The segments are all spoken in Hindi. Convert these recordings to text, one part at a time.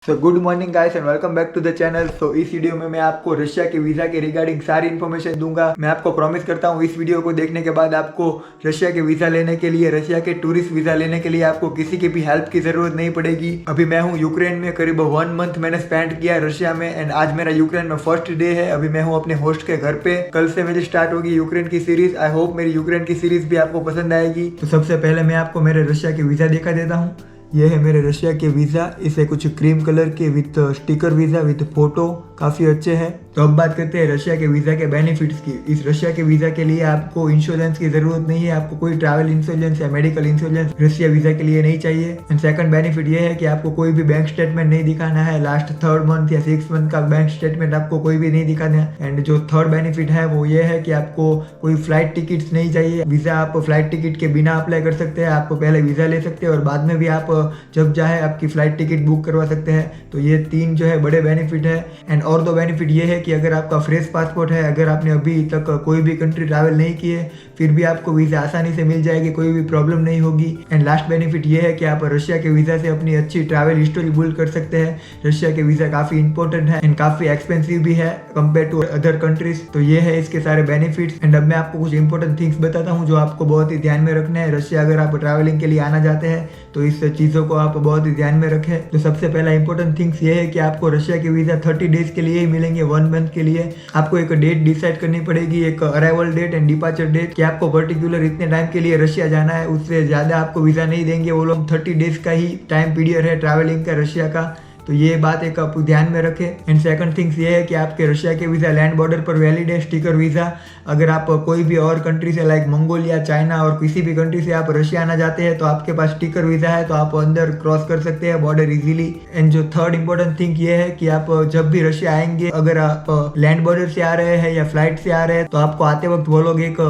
So good morning guys and welcome back to the channel. So इस वीडियो में मैं आपको रशिया के वीज़ा के रिगार्डिंग सारी इन्फॉर्मेशन दूंगा। मैं आपको प्रॉमिस करता हूँ इस वीडियो को देखने के बाद आपको रशिया के वीज़ा लेने के लिए, रशिया के टूरिस्ट वीज़ा लेने के लिए आपको किसी की भी हेल्प की ज़रूरत नहीं पड़ेगी। अभी मैं हूँ यूक्रेन में, करीब 1 मंथ मैंने स्पेंड किया है रशिया में एंड आज मेरा यूक्रेन में फर्स्ट डे है। अभी मैं हूँ अपने होस्ट के घर पे। कल से मेरी स्टार्ट होगी यूक्रेन की सीरीज। आई होप मेरी यूक्रेन की सीरीज भी आपको पसंद आएगी। तो सबसे पहले मैं आपको मेरे रशिया के वीज़ा दिखा देता हूँ। ये है मेरे रशिया के वीज़ा। इसे कुछ क्रीम कलर के with sticker visa with photo, काफ़ी अच्छे हैं। तो अब बात करते हैं रशिया के वीज़ा के बेनिफिट्स की। इस रशिया के वीज़ा के लिए आपको इंश्योरेंस की ज़रूरत नहीं है। आपको कोई ट्रैवल इंश्योरेंस या मेडिकल इंश्योरेंस रशिया वीज़ा के लिए नहीं चाहिए। एंड सेकंड बेनिफिट ये है कि आपको कोई भी बैंक स्टेटमेंट नहीं दिखाना है। लास्ट 3rd मंथ या 6th मंथ का बैंक स्टेटमेंट आपको कोई भी नहीं दिखाना है। एंड जो थर्ड बेनिफिट है वो ये है कि आपको कोई फ्लाइट टिकट्स नहीं चाहिए। वीज़ा आप फ्लाइट टिकट के बिना अप्लाई कर सकते हैं। आप पहले वीज़ा ले सकते हैं और बाद में भी आप जब चाहे आपकी फ्लाइट टिकट बुक करवा सकते हैं। तो ये 3 जो है बड़े बेनिफिट है। एंड और 2 बेनिफिट ये है कि अगर आपका फ्रेश पासपोर्ट है, अगर आपने अभी तक कोई भी कंट्री ट्रैवल नहीं किए, फिर भी आपको वीज़ा आसानी से मिल जाएगी, कोई भी प्रॉब्लम नहीं होगी। एंड लास्ट बेनिफिट ये है कि आप रशिया के वीज़ा से अपनी अच्छी ट्रैवल हिस्ट्री बिल्ड कर सकते हैं। रशिया के वीज़ा काफ़ी इंपॉर्टेंट है एंड काफ़ी एक्सपेंसिव भी है कंपेयर टू अदर कंट्रीज। तो ये है इसके सारे बेनिफिट्स। एंड अब मैं आपको कुछ इंपॉर्टेंट थिंग्स बताता हूँ जो आपको बहुत ही ध्यान में रखना है। रशिया अगर आप ट्रैवलिंग के लिए आना चाहते हैं तो इस चीज़ों को आप बहुत ही ध्यान में रखें। तो सबसे पहला इंपॉर्टेंट थिंग्स ये है कि आपको रशिया के वीज़ा 30 डेज के लिए ही मिलेंगे, 1 मंथ के लिए। आपको एक डेट डिसाइड करनी पड़ेगी, एक arrival date and departure date, कि आपको पर्टिकुलर इतने टाइम के लिए रशिया जाना है। उससे ज़्यादा आपको वीज़ा नहीं देंगे वो लोग। 30 डेज का ही टाइम पीरियड है ट्रैवलिंग का रशिया का। तो ये बात एक आप ध्यान में रखें। एंड सेकंड थिंग्स ये है कि आपके रशिया के वीज़ा लैंड बॉर्डर पर वैलिड है, स्टिकर वीज़ा। अगर आप कोई भी और कंट्री से लाइक मंगोलिया, चाइना और किसी भी कंट्री से आप रशिया आना चाहते हैं तो आपके पास स्टिकर वीज़ा है तो आप अंदर क्रॉस कर सकते हैं बॉर्डर इजीली। एंड जो थर्ड इंपॉर्टेंट थिंग ये है कि आप जब भी रशिया आएंगे, अगर आप लैंड बॉर्डर से आ रहे हैं या फ्लाइट से आ रहे हैं, तो आपको आते वक्त वो लोग एक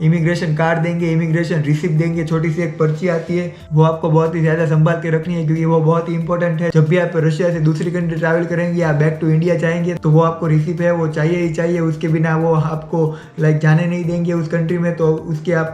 इमिग्रेशन कार्ड देंगे, इमिग्रेशन रिसिप्ट देंगे, छोटी सी एक पर्ची आती है। वो आपको बहुत ही ज़्यादा संभाल के रखनी है क्योंकि वो बहुत ही इंपॉर्टेंट है। जब भी आप रशिया से दूसरी कंट्री ट्रैवल करेंगे या बैक टू इंडिया जाएंगे तो वो आपको रिसिप्ट है वो चाहिए ही चाहिए। उसके बिना वो आपको लाइक जाने नहीं देंगे उस कंट्री में। तो उसके आप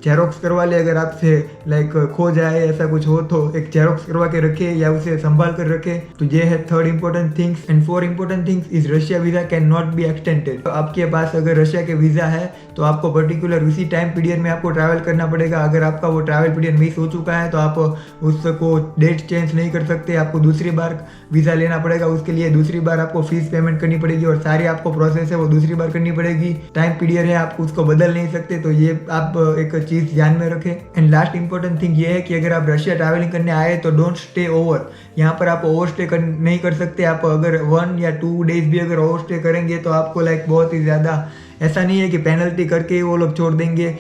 जेरोक्स करवा ले, अगर आपसे लाइक खो जाए ऐसा कुछ हो तो एक जेरोक्स करवा के रखे या उसे संभाल कर रखे। तो ये है third important things. And 4 important things is Russia visa can not be extended. तो आपके पास अगर रशिया के वीजा है तो आपको पर्टिकुलर उसी टाइम पीरियड में आपको ट्रैवल करना पड़ेगा। अगर आपका वो ट्रैवल पीरियड मिस हो चुका है तो आप उसको डेट चेंज नहीं कर सकते, आपको दूसरी बार वीज़ा लेना पड़ेगा। उसके लिए दूसरी बार आपको फीस पेमेंट करनी पड़ेगी और सारी आपको प्रोसेस है वो दूसरी बार करनी पड़ेगी। टाइम पीरियड है, आप उसको बदल नहीं सकते। तो ये आप एक चीज़ ध्यान में रखें। एंड लास्ट इंपॉर्टेंट थिंग ये है कि अगर आप रशिया ट्रैवलिंग करने आए तो डोंट स्टे ओवर। यहाँ पर आप ओवर स्टे नहीं कर सकते। आप अगर 1 या 2 डेज भी अगर ओवर स्टे करेंगे तो आपको लाइक बहुत ही ज़्यादा, ऐसा नहीं है कि पेनल्टी करके ही वो लोग छोड़ देंगे।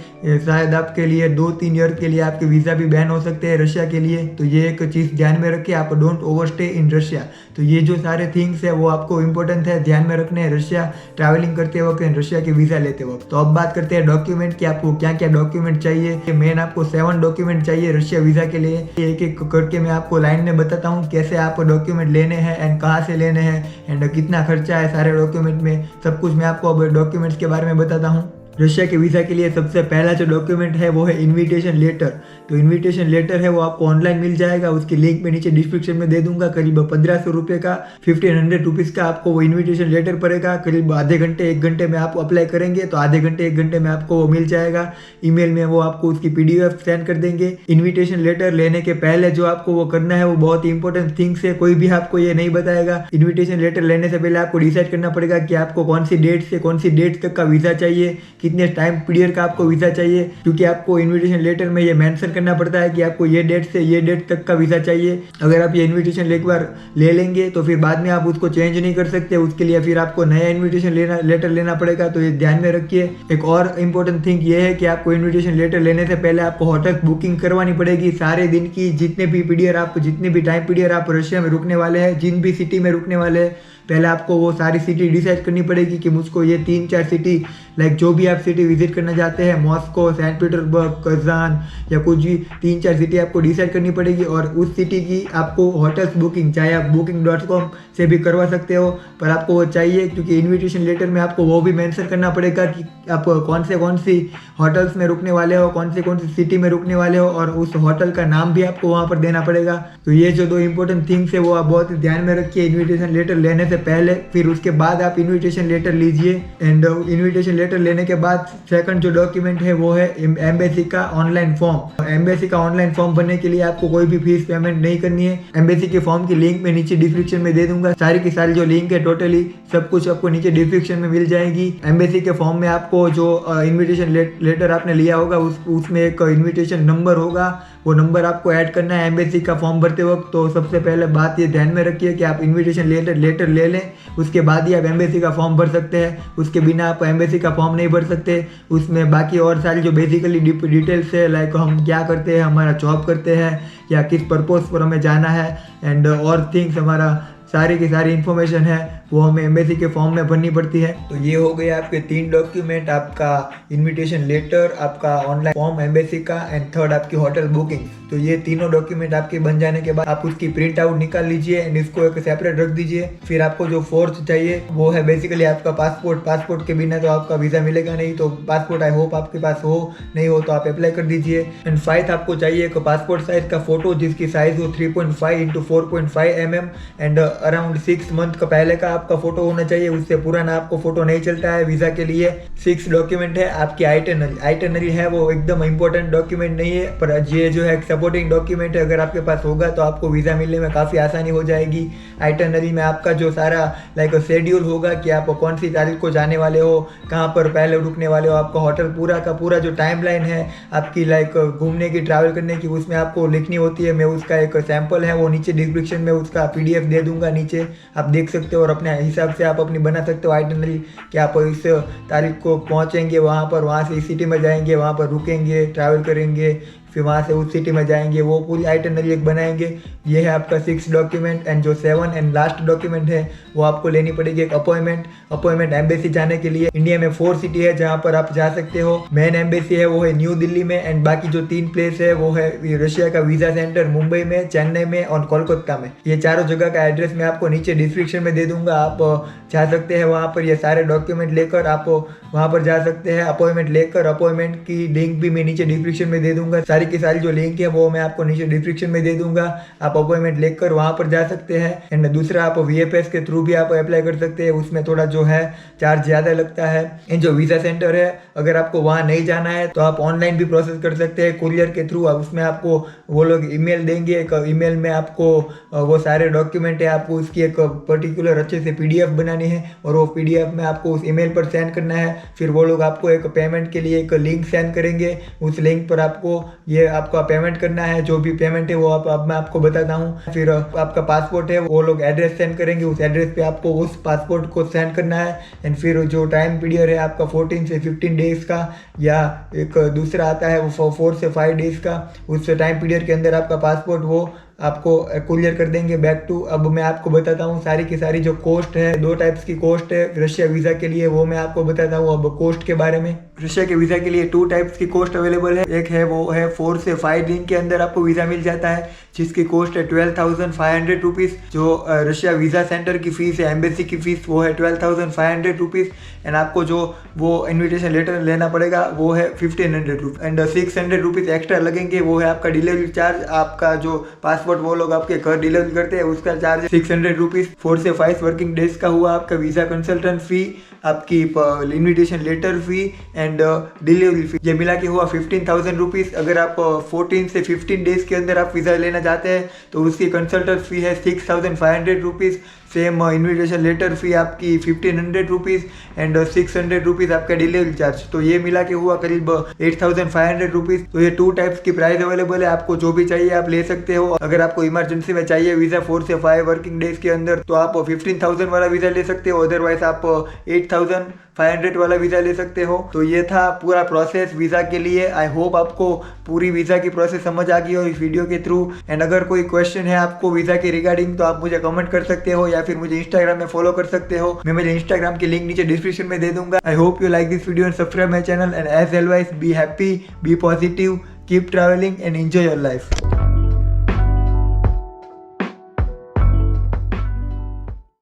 शायद आपके लिए 2-3 ईयर के लिए आपके वीज़ा भी बैन हो सकते हैं रशिया के लिए। तो ये एक चीज़ ध्यान में रखें, आप डोंट ओवरस्टे इन रशिया। तो ये जो सारे थिंग्स है वो आपको इंपॉर्टेंट है, ध्यान में रखने हैं रशिया ट्रैवलिंग करते वक्त एंड रशिया के वीज़ा लेते वक्त। तो अब बात करते हैं डॉक्यूमेंट की, आपको क्या क्या डॉक्यूमेंट चाहिए। मेन आपको 7 डॉक्यूमेंट चाहिए रशिया वीज़ा के लिए। एक एक करके मैं आपको लाइन में बताता हूँ कैसे आप डॉक्यूमेंट लेने हैं एंड कहाँ से लेने हैं एंड कितना खर्चा है सारे डॉक्यूमेंट में। सब कुछ मैं आपको अब डॉक्यूमेंट्स के बारे में बताता हूँ। रशिया के वीज़ा के लिए सबसे पहला जो डॉक्यूमेंट है वो है इनविटेशन लेटर। तो इनविटेशन लेटर है वो आपको ऑनलाइन मिल जाएगा, उसकी लिंक मैं नीचे डिस्क्रिप्शन में दे दूंगा। करीब 1500 रुपये का, 1500 रुपीज़ का आपको वो इनविटेशन लेटर पड़ेगा। करीब आधे घंटे 1 घंटे में आप अप्लाई करेंगे तो आधे घंटे 1 घंटे में आपको वो मिल जाएगा। ईमेल में वो आपको उसकी PDF सेंड कर देंगे। इन्विटेशन लेटर लेने के पहले जो आपको वो करना है वो बहुत ही इंपॉर्टेंट थिंग्स है, कोई भी आपको ये नहीं बताएगा। इन्विटेशन लेटर लेने से पहले आपको डिसाइड करना पड़ेगा कि आपको कौन सी डेट से कौन सी डेट तक का वीज़ा चाहिए, कितने टाइम पीरियड का आपको वीज़ा चाहिए। क्योंकि आपको इनविटेशन लेटर में ये मेंशन करना पड़ता है कि आपको ये डेट से ये डेट तक का वीज़ा चाहिए। अगर आप ये इनविटेशन एक बार ले लेंगे तो फिर बाद में आप उसको चेंज नहीं कर सकते, उसके लिए फिर आपको नया इनविटेशन लेटर लेना पड़ेगा। तो ये ध्यान में रखिए। एक और इम्पोर्टेंट थिंग ये है कि आपको इन्विटेशन लेटर लेने से पहले आपको होटल बुकिंग करवानी पड़ेगी सारे दिन की। जितने भी टाइम पीरियड आप रशिया में रुकने वाले हैं, जिन भी सिटी में रुकने वाले हैं, पहले आपको वो सारी सिटी डिसाइड करनी पड़ेगी कि मुझको ये 3-4 सिटी लाइक जो भी आप सिटी विजिट करना चाहते हैं, मॉस्को, सेंट पीटर्सबर्ग, कजान या कुछ भी 3-4 सिटी आपको डिसाइड करनी पड़ेगी और उस सिटी की आपको होटल्स बुकिंग चाहे आप booking.com से भी करवा सकते हो, पर आपको वो चाहिए क्योंकि इन्विटेशन लेटर में आपको वो भी मेंशन करना पड़ेगा कि आप कौन सी होटल्स में रुकने वाले हो, कौन सी सिटी में रुकने वाले हो और उस होटल का नाम भी आपको वहाँ पर देना पड़ेगा। तो ये जो 2 इंपॉर्टेंट थिंग्स है वो आप बहुत ध्यान में रखिए इन्विटेशन लेटर लेने से पहले। फिर उसके बाद आप इन्विटेशन लेटर लीजिए एंड इन्विटेशन लेटर लेने के बाद सेकंड जो डॉक्यूमेंट है वो है एम्बेसी का ऑनलाइन फॉर्म। एम्बेसी का ऑनलाइन फॉर्म भरने के लिए आपको कोई भी फीस पेमेंट नहीं करनी है। एम्बेसी के फॉर्म की लिंक मैं नीचे डिस्क्रिप्शन में दे दूंगा। सारी की सारी जो लिंक है टोटली सब कुछ आपको नीचे डिस्क्रिप्शन में मिल जाएगी। एम्बेसी के फॉर्म में आपको जो इन्विटेशन लेटर आपने लिया होगा उसमें एक इन्विटेशन नंबर होगा, वो नंबर आपको ऐड करना है एम्बेसी का फॉर्म भरते वक्त। तो सबसे पहले बात ये ध्यान में रखिए कि आप इन्विटेशन लेटर ले लें, उसके बाद ही आप एम्बेसी का फॉर्म भर सकते हैं। उसके बिना आप एम्बेसी का फॉर्म नहीं भर सकते। उसमें बाकी और सारी जो बेसिकली डिटेल्स है, लाइक हम क्या करते हैं, हमारा जॉब करते हैं या किस पर्पस पर हमें जाना है एंड और थिंग्स, हमारा सारी की सारी इन्फॉर्मेशन है वो हमें एम्बेसी के फॉर्म में भरनी पड़ती है। तो ये हो गए आपके 3 डॉक्यूमेंट, आपका इन्विटेशन लेटर, आपका ऑनलाइन फॉर्म एम्बेसी का एंड थर्ड आपकी होटल बुकिंग। तो ये तीनों डॉक्यूमेंट आपके बन जाने के बाद आप उसकी प्रिंट आउट निकाल लीजिए एंड इसको एक सेपरेट रख दीजिए। फिर आपको जो फोर्थ चाहिए वो है बेसिकली आपका पासपोर्ट के बिना तो आपका वीज़ा मिलेगा नहीं, तो पासपोर्ट आई होप आपके पास हो, नहीं हो तो आप अप्लाई कर दीजिए। एंड 5th आपको चाहिए एक पासपोर्ट साइज का फोटो जिसकी साइज हो 3.5 × 4.5 mm एंड अराउंड 6 मंथ का पहले का आपका फोटो होना चाहिए, उससे पुराना आपको फोटो नहीं चलता है वीजा के लिए। 6 डॉक्यूमेंट है आपकी आइटनरी है, वो एकदम इंपॉर्टेंट डॉक्यूमेंट नहीं है पर ये जो है सपोर्टिंग डॉक्यूमेंट है, अगर आपके पास होगा तो आपको वीजा मिलने में काफ़ी आसानी हो जाएगी। आइटनरी में आपका जो सारा लाइक शेड्यूल होगा कि आप कौन सी तारीख को जाने वाले हो, कहाँ पर पहले रुकने वाले हो, आपका होटल पूरा का पूरा जो टाइमलाइन है आपकी लाइक घूमने की, ट्रैवल करने की, उसमें आपको लिखनी होती है। मैं उसका एक सैंपल है वो नीचे डिस्क्रिप्शन में उसका PDF दे दूंगा, नीचे आप देख सकते हो और अपने हिसाब से आप अपनी बना सकते हो आइटनरी कि आप इस तारीख को पहुंचेंगे वहाँ पर, वहाँ से इस सिटी में जाएंगे, वहाँ पर रुकेंगे, ट्रैवल करेंगे, फिर वहाँ से उस सिटी में जाएंगे, वो पूरी आइटनरी एक बनाएंगे। ये है आपका 6 डॉक्यूमेंट एंड जो 7 एंड लास्ट डॉक्यूमेंट है वो आपको लेनी पड़ेगी एक अपॉइंटमेंट एम्बेसी जाने के लिए। इंडिया में 4 सिटी है जहाँ पर आप जा सकते हो। मेन एम्बेसी है वो है न्यू दिल्ली में एंड बाकी जो 3 प्लेस है वो है रशिया का वीज़ा सेंटर मुंबई में, चेन्नई में और कोलकाता में। ये चारों जगह का एड्रेस मैं आपको नीचे डिस्क्रिप्शन में दे दूंगा, आप जा सकते हैं वहाँ पर। ये सारे डॉक्यूमेंट लेकर आप वहाँ पर जा सकते हैं अपॉइंटमेंट लेकर। अपॉइंटमेंट की लिंक भी मैं नीचे डिस्क्रिप्शन में दे दूंगा, सारी की सारी जो लिंक है वो मैं आपको नीचे डिस्क्रिप्शन में दे दूंगा। आप अपॉइंटमेंट लेकर वहाँ पर जा सकते हैं एंड दूसरा आप VFS के थ्रू भी आप अप्लाई कर सकते हैं, उसमें थोड़ा जो है चार्ज ज़्यादा लगता है। एंड जो वीज़ा सेंटर है अगर आपको वहाँ नहीं जाना है तो आप ऑनलाइन भी प्रोसेस कर सकते हैं कुरियर के थ्रू। उसमें आपको वो लोग ईमेल देंगे, एक ईमेल में आपको वो सारे डॉक्यूमेंट है, आपको उसकी एक पर्टिकुलर अच्छे से PDF बनानी है और वो PDF में आपको उस ईमेल पर सेंड करना है। फिर वो लोग आपको एक पेमेंट के लिए एक लिंक सेंड करेंगे, उस लिंक पर आपको ये आपका पेमेंट करना है, जो भी पेमेंट है वो अब मैं आपको बताता हूँ। फिर आपका पासपोर्ट है वो लोग एड्रेस सेंड करेंगे, उस एड्रेस पे आपको उस पासपोर्ट को सेंड करना है। एंड फिर जो टाइम पीरियड है आपका 14 से 15 डेज का, या एक दूसरा आता है वो 4 से 5 डेज का, उस टाइम पीरियड के अंदर आपका पासपोर्ट वो आपको कुरियर कर देंगे बैक टू। अब मैं आपको बताता हूँ सारी की सारी जो कॉस्ट है, 2 टाइप्स की कॉस्ट है रशिया वीज़ा के लिए, वो मैं आपको बताता हूँ अब कॉस्ट के बारे में। रशिया के वीज़ा के लिए 2 टाइप्स की कॉस्ट अवेलेबल है। एक है वो है 4 से 5 दिन के अंदर आपको वीज़ा मिल जाता है जिसकी कॉस्ट है 12,500 रुपीज़। जो रशिया वीज़ा सेंटर की फ़ीस है, एम्बेसी की फ़ीस वो है 12,500 रुपीज़ एंड आपको जो वो इन्विटेशन लेटर लेना पड़ेगा वो है 1,500 रुपीज़ एंड 600 रुपीज़ एक्स्ट्रा लगेंगे, वो है आपका डिलीवरी चार्ज। आपका जो पासपोर्ट वो लोग आपके घर डिलीवरी करते हैं उसका चार्ज 600 रुपीज़। 4 से 5 वर्किंग डेज का हुआ आपका वीज़ा कंसल्टेंट फ़ी, आपकी invitation letter fee and delivery fee, ये मिला के हुआ 15,000 रुपीज़। अगर आप 14 से 15 डेज़ के अंदर आप वीज़ा लेना चाहते हैं तो उसकी कंसल्टेंट फ़ी है 6,500 रुपीज़। सेम इन्विटेशन लेटर फ़ी आपकी 1,500 रुपीज़ एंड 600 रुपीज़ आपका डिलीवरी चार्ज, तो ये मिला के हुआ करीब 8,500 रुपीज़। तो ये 2 टाइप्स की प्राइस अवेलेबल है, आपको जो भी चाहिए आप ले सकते हो। अगर आपको इमरजेंसी में चाहिए वीज़ा 4 से 5 वर्किंग डेज के अंदर तो आप 15,000 वाला वीज़ा ले सकते हो, अदरवाइज आप 8,000 500 वाला वीज़ा ले सकते हो। तो ये था पूरा प्रोसेस वीज़ा के लिए। आई होप आपको पूरी वीज़ा की प्रोसेस समझ आ गई हो इस वीडियो के थ्रू। एंड अगर कोई क्वेश्चन है आपको वीज़ा के रिगार्डिंग तो आप मुझे कमेंट कर सकते हो या फिर मुझे इंस्टाग्राम में फॉलो कर सकते हो। मैं मेरे इंस्टाग्राम की लिंक नीचे डिस्क्रिप्शन में दे दूंगा। I hope you like this video and subscribe my channel and as always be happy, be positive, keep travelling and enjoy your life.